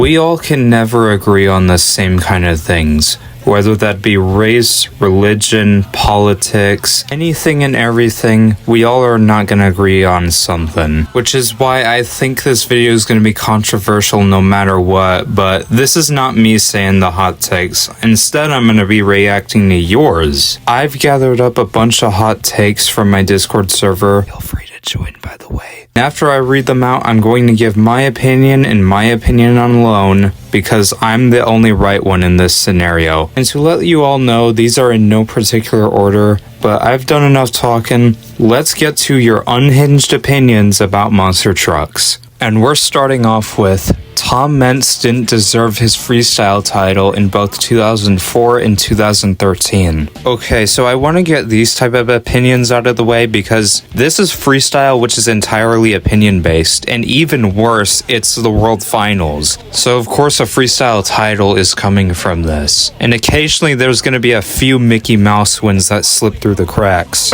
We all can never agree on the same kind of things. Whether that be race, religion, politics, anything and everything, we all are not going to agree on something. Which is why I think this video is going to be controversial no matter what, but this is not me saying the hot takes. Instead, I'm going to be reacting to yours. I've gathered up a bunch of hot takes from my Discord server. Feel free to join, by the way. After I read them out, I'm going to give my opinion and my opinion alone, because I'm the only right one in this scenario. And to let you all know, these are in no particular order, but I've done enough talking. Let's get to your unhinged opinions about monster trucks. And we're starting off with Tom Meents didn't deserve his freestyle title in both 2004 and 2013. Okay, so I want to get these type of opinions out of the way because this is freestyle, which is entirely opinion based, and even worse, it's the world finals. So of course a freestyle title is coming from this. And occasionally there's going to be a few Mickey Mouse wins that slip through the cracks.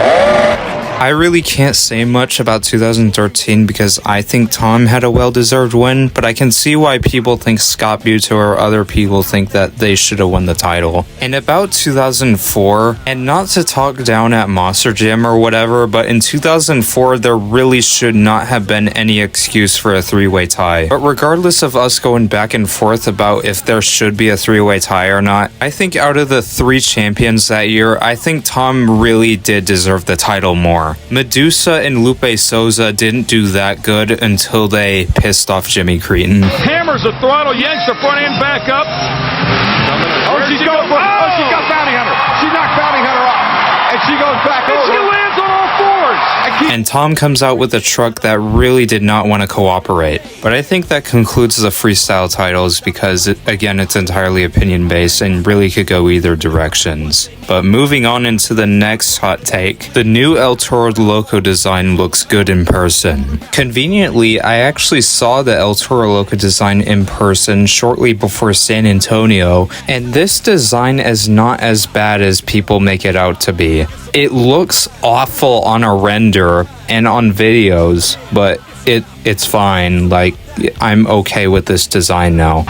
I really can't say much about 2013 because I think Tom had a well-deserved win, but I can see why people think Scott Buto or other people think that they should have won the title. And about 2004, and not to talk down at Monster Jam or whatever, but in 2004 there really should not have been any excuse for a three-way tie. But regardless of us going back and forth about if there should be a three-way tie or not, I think out of the three champions that year, I think Tom really did deserve the title more. Medusa and Lupe Souza didn't do that good until they pissed off Jimmy Cretin. Hammers the throttle, yanks the front end back up. Oh, she's going for it. Oh, she got Bounty Hunter. She knocked Bounty Hunter off. And she goes back over. She lands on all fours. And Tom comes out with a truck that really did not want to cooperate. But I think that concludes the freestyle titles because, again, it's entirely opinion-based and really could go either directions. But moving on into the next hot take, the new El Toro Loco design looks good in person. Conveniently, I actually saw the El Toro Loco design in person shortly before San Antonio, and this design is not as bad as people make it out to be. It looks awful on a render and on videos, but it's fine. Like, I'm okay with this design now.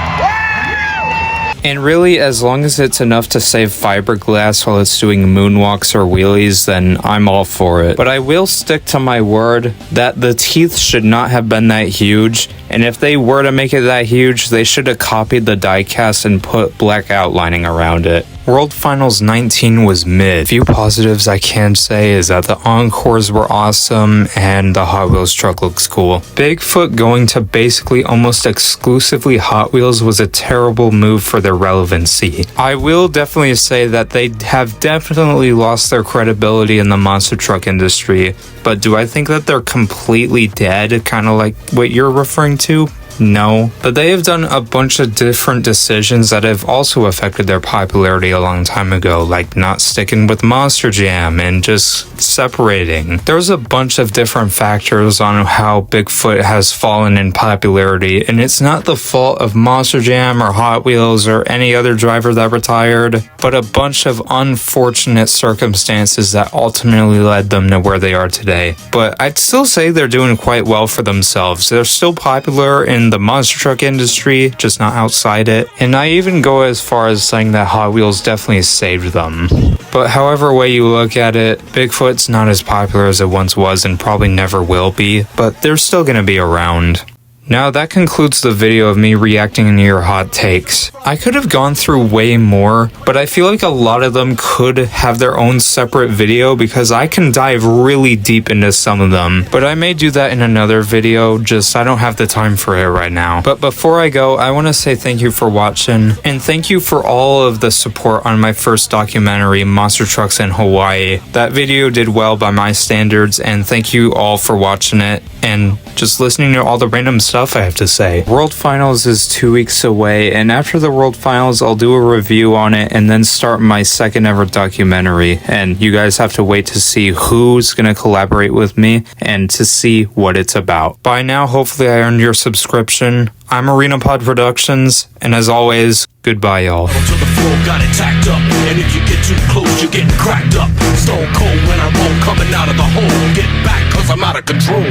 And really, as long as it's enough to save fiberglass while it's doing moonwalks or wheelies, then I'm all for it. But I will stick to my word that the teeth should not have been that huge, and if they were to make it that huge, they should have copied the diecast and put black outlining around it. World Finals 19 was mid. Few positives I can say is that the encores were awesome and the Hot Wheels truck looks cool. Bigfoot going to basically almost exclusively Hot Wheels was a terrible move for their relevancy. I will definitely say that they have definitely lost their credibility in the monster truck industry, but do I think that they're completely dead, kind of like what you're referring to? No, but they have done a bunch of different decisions that have also affected their popularity a long time ago, like not sticking with Monster Jam and just separating. There's a bunch of different factors on how Bigfoot has fallen in popularity, and it's not the fault of Monster Jam or Hot Wheels or any other driver that retired, but a bunch of unfortunate circumstances that ultimately led them to where they are today. But I'd still say they're doing quite well for themselves. They're still popular in the monster truck industry, just not outside it. And I even go as far as saying that Hot Wheels definitely saved them. But however way you look at it, Bigfoot's not as popular as it once was and probably never will be, but they're still gonna be around. Now that concludes the video of me reacting to your hot takes. I could have gone through way more, but I feel like a lot of them could have their own separate video because I can dive really deep into some of them. But I may do that in another video, just I don't have the time for it right now. But before I go, I want to say thank you for watching, and thank you for all of the support on my first documentary, Monster Trucks in Hawaii. That video did well by my standards, and thank you all for watching it and just listening to all the random stuff I have to say. World Finals is 2 weeks away, and after the World Finals, I'll do a review on it and then start my second ever documentary. And you guys have to wait to see who's gonna collaborate with me and to see what it's about. By now, hopefully I earned your subscription. I'm ArenaPod Productions, and as always, goodbye, y'all. To the floor, got it tacked up, and if you get too close, you're getting cracked up. Stone cold when I roll, coming out of the hole. Get back, cause I'm out of control.